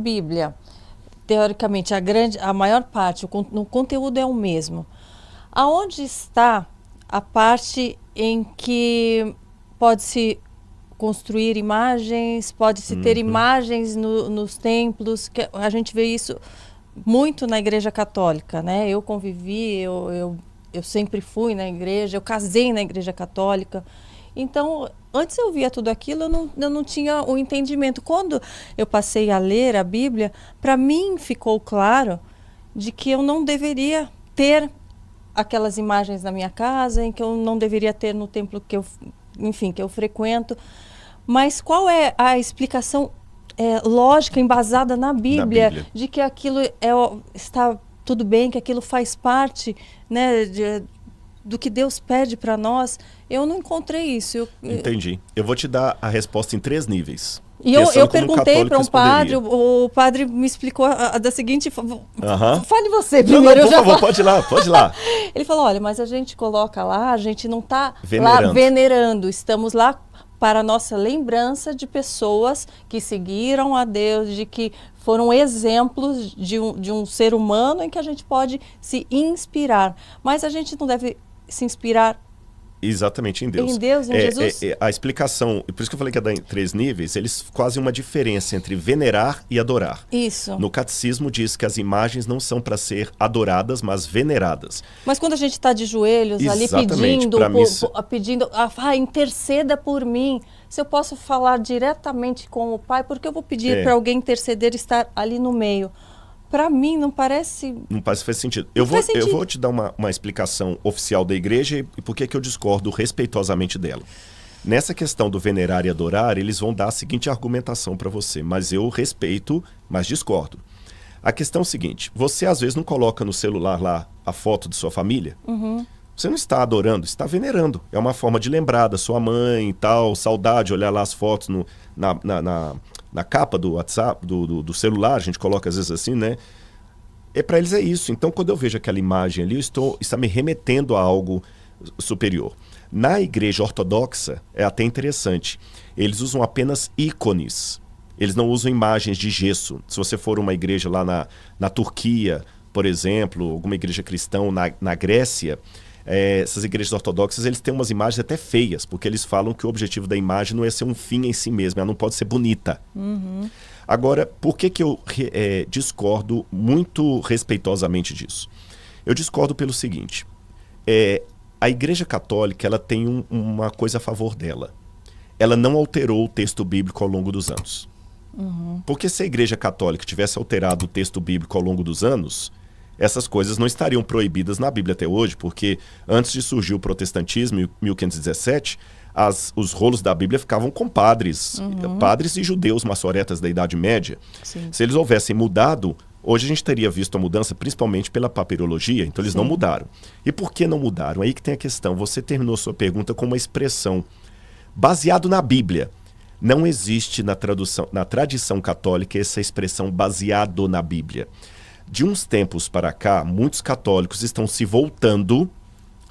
Bíblia, teoricamente, a maior parte, o conteúdo é o mesmo. Aonde está a parte em que pode-se construir imagens, pode-se ter imagens nos templos, que a gente vê isso muito na Igreja Católica, né? Eu convivi, eu sempre fui na igreja, eu casei na Igreja Católica. Então, antes eu via tudo aquilo, eu não tinha o entendimento. Quando eu passei a ler a Bíblia, para mim ficou claro de que eu não deveria ter aquelas imagens na minha casa, em que eu não deveria ter no templo que eu frequento. Mas qual é a explicação lógica, embasada na Bíblia, de que aquilo está tudo bem, que aquilo faz parte, né, do que Deus pede para nós? Eu não encontrei isso. Entendi. Eu vou te dar a resposta em 3 níveis. E eu perguntei para um padre, o padre me explicou da seguinte... Fale você primeiro. Não, por favor, pode ir lá. Ele falou, olha, mas a gente coloca lá, a gente não está lá venerando, estamos lá para a nossa lembrança de pessoas que seguiram a Deus, de que foram exemplos de um ser humano em que a gente pode se inspirar. Mas a gente não deve se inspirar exatamente em Deus. Em Deus, em Jesus? A explicação, por isso que eu falei que é em 3 níveis, eles fazem uma diferença entre venerar e adorar. Isso. No catecismo diz que as imagens não são para ser adoradas, mas veneradas. Mas quando a gente está de joelhos ali pedindo, interceda por mim, se eu posso falar diretamente com o Pai, porque eu vou pedir para alguém interceder e estar ali no meio? Para mim, não parece... Não faz sentido. Eu vou te dar uma explicação oficial da igreja e por que eu discordo respeitosamente dela. Nessa questão do venerar e adorar, eles vão dar a seguinte argumentação para você, mas eu respeito, mas discordo. A questão é o seguinte, você às vezes não coloca no celular lá a foto de sua família? Você não está adorando, está venerando. É uma forma de lembrar da sua mãe e tal, saudade, olhar lá as fotos na capa do WhatsApp, do celular, a gente coloca às vezes assim, né? Para eles é isso. Então, quando eu vejo aquela imagem ali, está me remetendo a algo superior. Na igreja ortodoxa, é até interessante. Eles usam apenas ícones. Eles não usam imagens de gesso. Se você for uma igreja lá na Turquia, por exemplo, alguma igreja cristã na Grécia, essas igrejas ortodoxas, eles têm umas imagens até feias, porque eles falam que o objetivo da imagem não é ser um fim em si mesmo, ela não pode ser bonita. Agora, por que eu discordo muito respeitosamente disso? Eu discordo pelo seguinte, a Igreja Católica ela tem uma coisa a favor dela. Ela não alterou o texto bíblico ao longo dos anos. Porque se a Igreja Católica tivesse alterado o texto bíblico ao longo dos anos, essas coisas não estariam proibidas na Bíblia até hoje, porque antes de surgir o protestantismo, em 1517, os rolos da Bíblia ficavam com padres e judeus maçoretas da Idade Média. Sim. Se eles houvessem mudado, hoje a gente teria visto a mudança principalmente pela papirologia, então eles não mudaram. E por que não mudaram? Aí que tem a questão. Você terminou sua pergunta com uma expressão baseado na Bíblia. Não existe na tradição católica essa expressão baseado na Bíblia. De uns tempos para cá, muitos católicos estão se voltando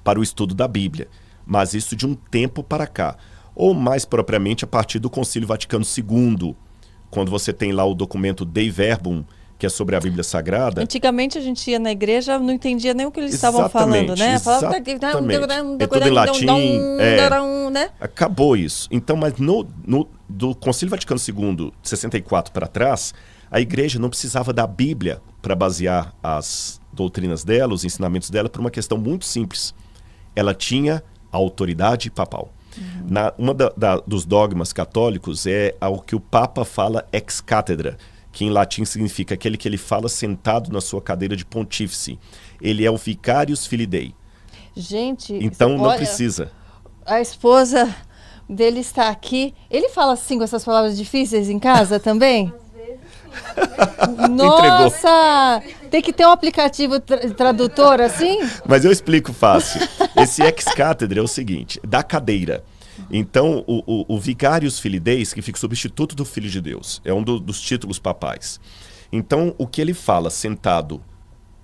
para o estudo da Bíblia, mas isso de um tempo para cá, ou mais propriamente a partir do Concílio Vaticano II, quando você tem lá o documento Dei Verbum, que é sobre a Bíblia Sagrada. Antigamente a gente ia na igreja, não entendia nem o que eles estavam falando, né? Exatamente. É tudo em latim, né? Acabou isso. Então, mas do Concílio Vaticano II, de 64 para trás, a igreja não precisava da Bíblia para basear as doutrinas dela, os ensinamentos dela, por uma questão muito simples. Ela tinha a autoridade papal. Uma dos dogmas católicos é o que o Papa fala ex cátedra, que em latim significa aquele que ele fala sentado na sua cadeira de pontífice. Ele é o vicarius filii Dei. Gente, então não precisa. A esposa dele está aqui. Ele fala assim com essas palavras difíceis em casa também? Nossa! Tem que ter um aplicativo tradutor assim? Mas eu explico fácil. Esse ex cátedra é o seguinte, da cadeira. Então, o vicarius filii Dei, que fica substituto do Filho de Deus, é um dos títulos papais. Então, o que ele fala sentado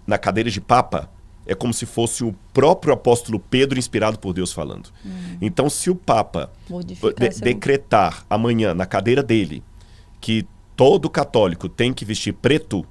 na cadeira de papa é como se fosse o próprio apóstolo Pedro inspirado por Deus falando. Então, se o papa decretar amanhã na cadeira dele que todo católico tem que vestir preto,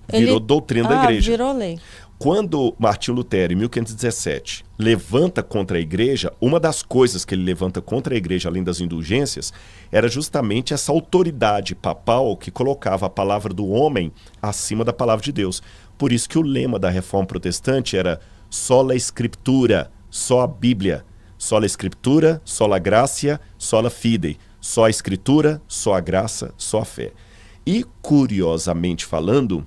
virou doutrina da igreja. Virou lei. Quando Martinho Lutero, em 1517, levanta contra a igreja, uma das coisas que ele levanta contra a igreja, além das indulgências, era justamente essa autoridade papal que colocava a palavra do homem acima da palavra de Deus. Por isso que o lema da Reforma Protestante era sola Scriptura, só a Bíblia. Sola Scriptura, sola gratia, sola fide. Só a Escritura, só a graça, só a fé. E, curiosamente falando,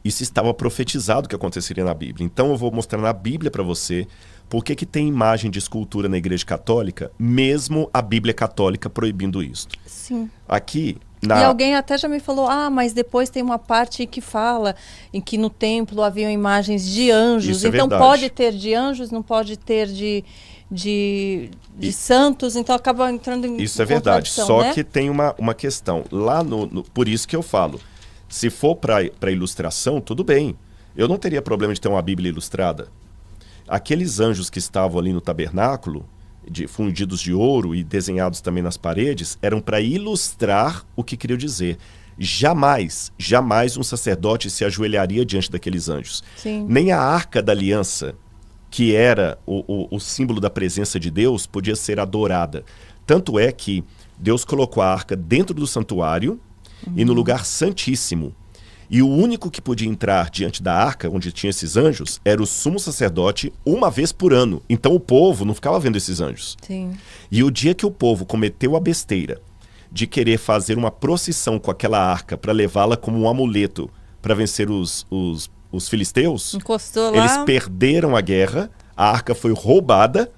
isso estava profetizado que aconteceria na Bíblia. Então eu vou mostrar na Bíblia para você por que tem imagem de escultura na Igreja Católica, mesmo a Bíblia Católica proibindo isso. Sim. Aqui, E alguém até já me falou, mas depois tem uma parte que fala em que no templo haviam imagens de anjos. Isso é então verdade. pode ter de anjos, não pode ter de santos, então acaba entrando em Isso é verdade, só né? que tem uma questão. Lá por isso que eu falo, se for para ilustração, tudo bem. Eu não teria problema de ter uma Bíblia ilustrada. Aqueles anjos que estavam ali no tabernáculo, fundidos de ouro e desenhados também nas paredes, eram para ilustrar o que queria dizer. Jamais um sacerdote se ajoelharia diante daqueles anjos. Sim. Nem a Arca da Aliança, que era o símbolo da presença de Deus, podia ser adorada. Tanto é que Deus colocou a arca dentro do santuário e no lugar santíssimo. E o único que podia entrar diante da arca, onde tinha esses anjos, era o sumo sacerdote uma vez por ano. Então o povo não ficava vendo esses anjos. Sim. E o dia que o povo cometeu a besteira de querer fazer uma procissão com aquela arca para levá-la como um amuleto para vencer os filisteus, encostou lá, eles perderam a guerra, a arca foi roubada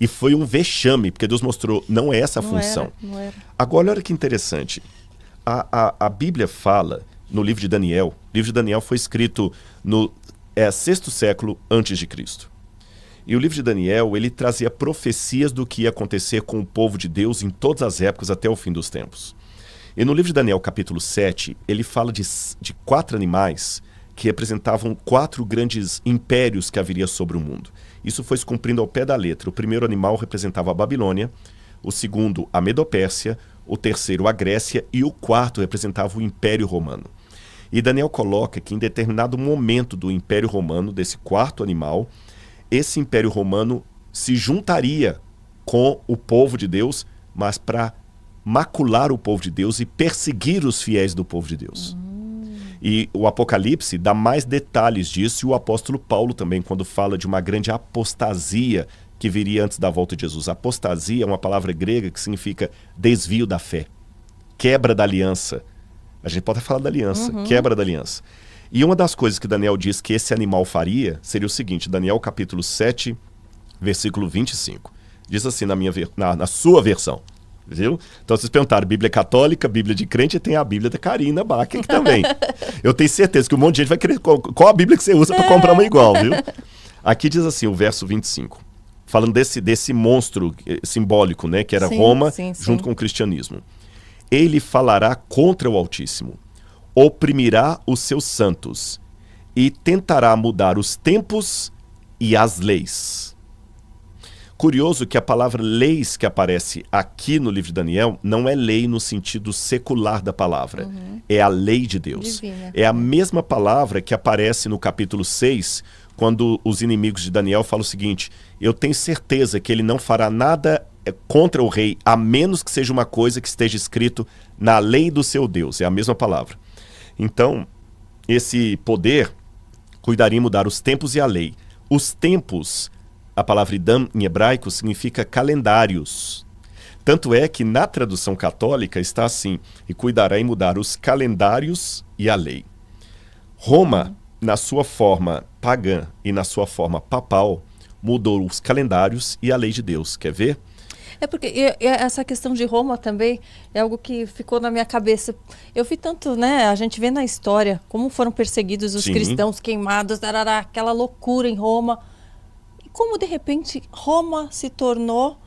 e foi um vexame, porque Deus mostrou, não é essa a função. Não era. Agora, olha que interessante. A Bíblia fala no livro de Daniel. O livro de Daniel foi escrito no 6º século antes de Cristo. E o livro de Daniel, ele trazia profecias do que ia acontecer com o povo de Deus em todas as épocas até o fim dos tempos. E no livro de Daniel, capítulo 7, ele fala de 4 animais que representavam 4 grandes impérios que haveria sobre o mundo. Isso foi se cumprindo ao pé da letra. O primeiro animal representava a Babilônia, o segundo a Medopérsia, o terceiro a Grécia e o quarto representava o Império Romano. E Daniel coloca que em determinado momento do Império Romano, desse quarto animal, esse Império Romano se juntaria com o povo de Deus, mas para macular o povo de Deus e perseguir os fiéis do povo de Deus. E o Apocalipse dá mais detalhes disso, e o apóstolo Paulo também, quando fala de uma grande apostasia que viria antes da volta de Jesus. Apostasia é uma palavra grega que significa desvio da fé, quebra da aliança. A gente pode falar da aliança, quebra da aliança. E uma das coisas que Daniel diz que esse animal faria seria o seguinte, Daniel capítulo 7, versículo 25. Diz assim na sua versão. Viu? Então vocês perguntaram, Bíblia católica, Bíblia de crente, e tem a Bíblia da Karina Bach aqui também. Eu tenho certeza que um monte de gente vai querer qual a Bíblia que você usa para comprar uma igual, viu? Aqui diz assim, o verso 25, falando desse monstro simbólico, né, que era Roma, junto com o cristianismo. Ele falará contra o Altíssimo, oprimirá os seus santos e tentará mudar os tempos e as leis. Curioso que a palavra leis que aparece aqui no livro de Daniel não é lei no sentido secular da palavra. É a lei de Deus. Divina. É a mesma palavra que aparece no capítulo 6, quando os inimigos de Daniel falam o seguinte, eu tenho certeza que ele não fará nada contra o rei, a menos que seja uma coisa que esteja escrito na lei do seu Deus. É a mesma palavra. Então, esse poder cuidaria em mudar os tempos e a lei. Os tempos, a palavra idam em hebraico significa calendários. Tanto é que na tradução católica está assim, e cuidará em mudar os calendários e a lei. Roma, na sua forma pagã e na sua forma papal, mudou os calendários e a lei de Deus. Quer ver? É porque essa questão de Roma também é algo que ficou na minha cabeça. Eu vi tanto, né? A gente vê na história como foram perseguidos os cristãos, queimados, tarará, aquela loucura em Roma. E como de repente Roma se tornou,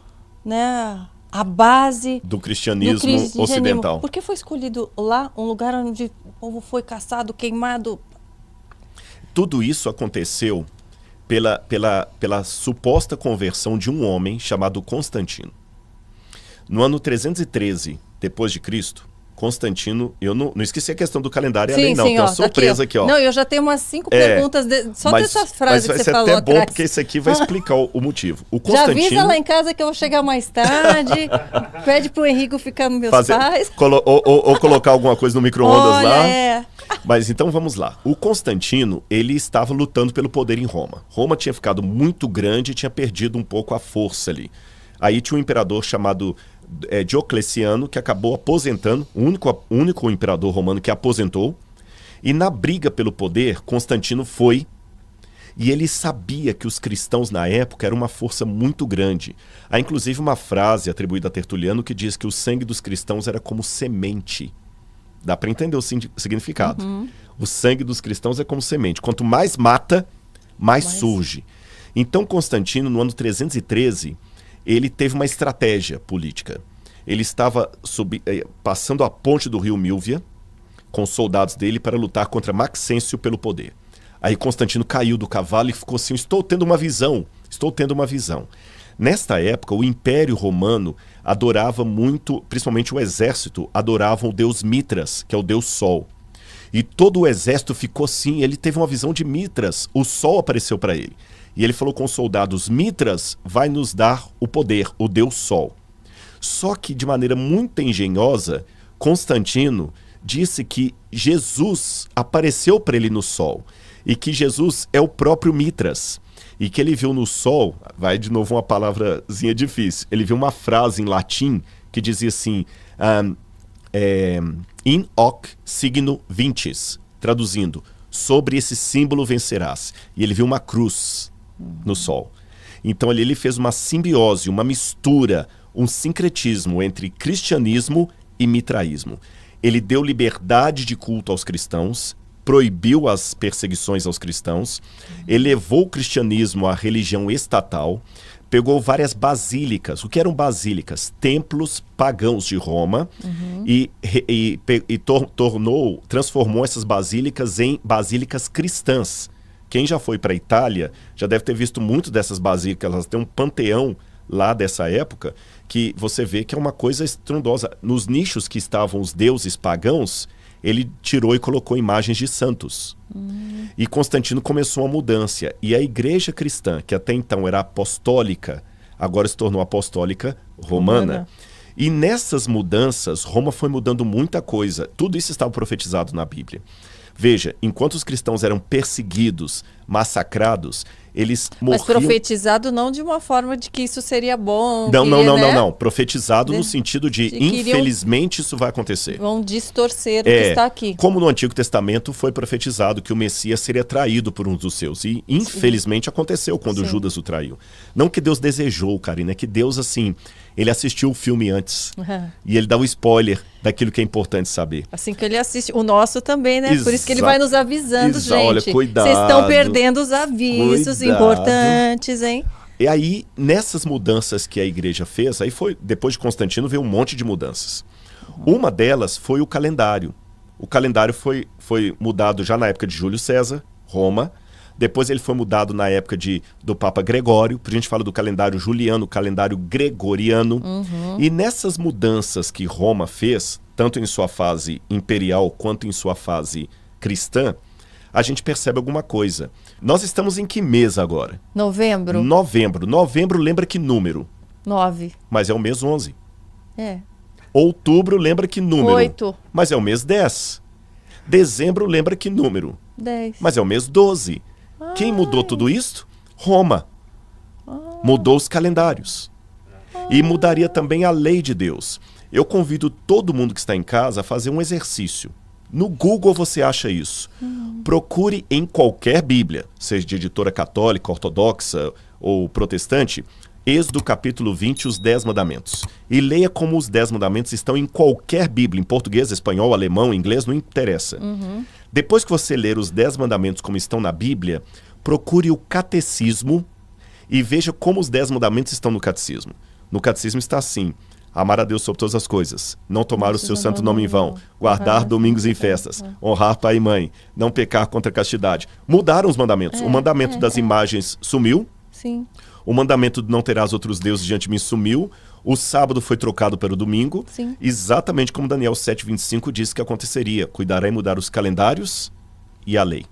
né, a base do cristianismo ocidental. Por que foi escolhido lá um lugar onde o povo foi caçado, queimado? Tudo isso aconteceu pela suposta conversão de um homem chamado Constantino. No ano 313 depois de Cristo, Constantino, eu não esqueci a questão do calendário, sim, além não, sim, tem uma surpresa aqui, ó. Não, eu já tenho umas 5 perguntas só dessas frases que você falou. Mas vai ser até bom, porque isso aqui vai explicar o motivo. O Constantino... Já avisa lá em casa que eu vou chegar mais tarde, pede pro Henrico ficar nos meus pais. Ou colocar alguma coisa no micro-ondas lá. É. Mas então vamos lá. O Constantino, ele estava lutando pelo poder em Roma. Roma tinha ficado muito grande e tinha perdido um pouco a força ali. Aí tinha um imperador chamado Diocleciano, que acabou aposentando, o único imperador romano que aposentou. E na briga pelo poder, Constantino foi, e ele sabia que os cristãos na época eram uma força muito grande. Há inclusive uma frase atribuída a Tertuliano que diz que o sangue dos cristãos era como semente. Dá para entender o significado. O sangue dos cristãos é como semente. Quanto mais mata, mais surge. Então Constantino, no ano 313... ele teve uma estratégia política. Ele estava passando a ponte do rio Milvia com os soldados dele para lutar contra Maxêncio pelo poder. Aí Constantino caiu do cavalo e ficou assim, estou tendo uma visão. Nesta época, o Império Romano adorava muito, principalmente o exército, adoravam o deus Mitras, que é o deus Sol. E todo o exército ficou assim, ele teve uma visão de Mitras, o Sol apareceu para ele. E ele falou com os soldados, Mitras vai nos dar o poder, o Deus Sol. Só que, de maneira muito engenhosa, Constantino disse que Jesus apareceu para ele no Sol. E que Jesus é o próprio Mitras. E que ele viu no Sol, vai de novo uma palavrazinha difícil, ele viu uma frase em latim que dizia assim, in hoc signo vincis, traduzindo, sobre esse símbolo vencerás. E ele viu uma cruz no Sol. Então ali ele fez uma simbiose, uma mistura, um sincretismo entre cristianismo e mitraísmo. Ele deu liberdade de culto aos cristãos, proibiu as perseguições aos cristãos, elevou o cristianismo à religião estatal, pegou várias basílicas. O que eram basílicas? Templos pagãos de Roma, e transformou essas basílicas em basílicas cristãs. Quem já foi para a Itália já deve ter visto muito dessas basílicas. Elas têm um panteão lá dessa época que você vê que é uma coisa estrondosa. Nos nichos que estavam os deuses pagãos, ele tirou e colocou imagens de santos. E Constantino começou uma mudança. E a igreja cristã, que até então era apostólica, agora se tornou apostólica romana. E nessas mudanças, Roma foi mudando muita coisa. Tudo isso estava profetizado na Bíblia. Veja, enquanto os cristãos eram perseguidos, massacrados, eles morriam... Mas profetizado não de uma forma de que isso seria bom. Não. Profetizado no sentido de infelizmente isso vai acontecer. Vão distorcer o que está aqui. Como no Antigo Testamento foi profetizado que o Messias seria traído por um dos seus. E infelizmente aconteceu quando Judas o traiu. Não que Deus desejou, Karina, é que Deus, assim, ele assistiu o filme antes. E ele dá o spoiler daquilo que é importante saber. Assim que ele assiste. O nosso também, né? Por isso que ele vai nos avisando, gente. Olha, cuidado. Vocês estão perdendo os avisos importantes, hein? E aí, nessas mudanças que a igreja fez, aí foi, depois de Constantino, veio um monte de mudanças. Uma delas foi o calendário. O calendário foi mudado já na época de Júlio César, Roma. Depois ele foi mudado na época do Papa Gregório. A gente fala do calendário juliano, calendário gregoriano. E nessas mudanças que Roma fez, tanto em sua fase imperial quanto em sua fase cristã, a gente percebe alguma coisa. Nós estamos em que mês agora? Novembro. Novembro lembra que número? 9. Mas é o mês 11. É. Outubro lembra que número? 8. Mas é o mês 10. Dezembro lembra que número? 10. Mas é o mês 12. Quem mudou tudo isso? Roma. Mudou os calendários. E mudaria também a lei de Deus. Eu convido todo mundo que está em casa a fazer um exercício. No Google você acha isso. Procure em qualquer Bíblia, seja de editora católica, ortodoxa ou protestante, Êxodo capítulo 20, os 10 mandamentos. E leia como os 10 mandamentos estão em qualquer Bíblia, em português, espanhol, alemão, inglês, não interessa. Depois que você ler os 10 mandamentos como estão na Bíblia, procure o catecismo e veja como os 10 mandamentos estão no catecismo. No catecismo está assim: amar a Deus sobre todas as coisas, não tomar o seu santo nome em vão, guardar domingos e festas, honrar pai e mãe, não pecar contra a castidade. Mudaram os mandamentos. O mandamento das imagens sumiu. Sim. O mandamento de não terás outros deuses diante de mim sumiu. O sábado foi trocado pelo domingo, Sim. exatamente como Daniel 7:25 disse que aconteceria. Cuidará em mudar os calendários e a lei.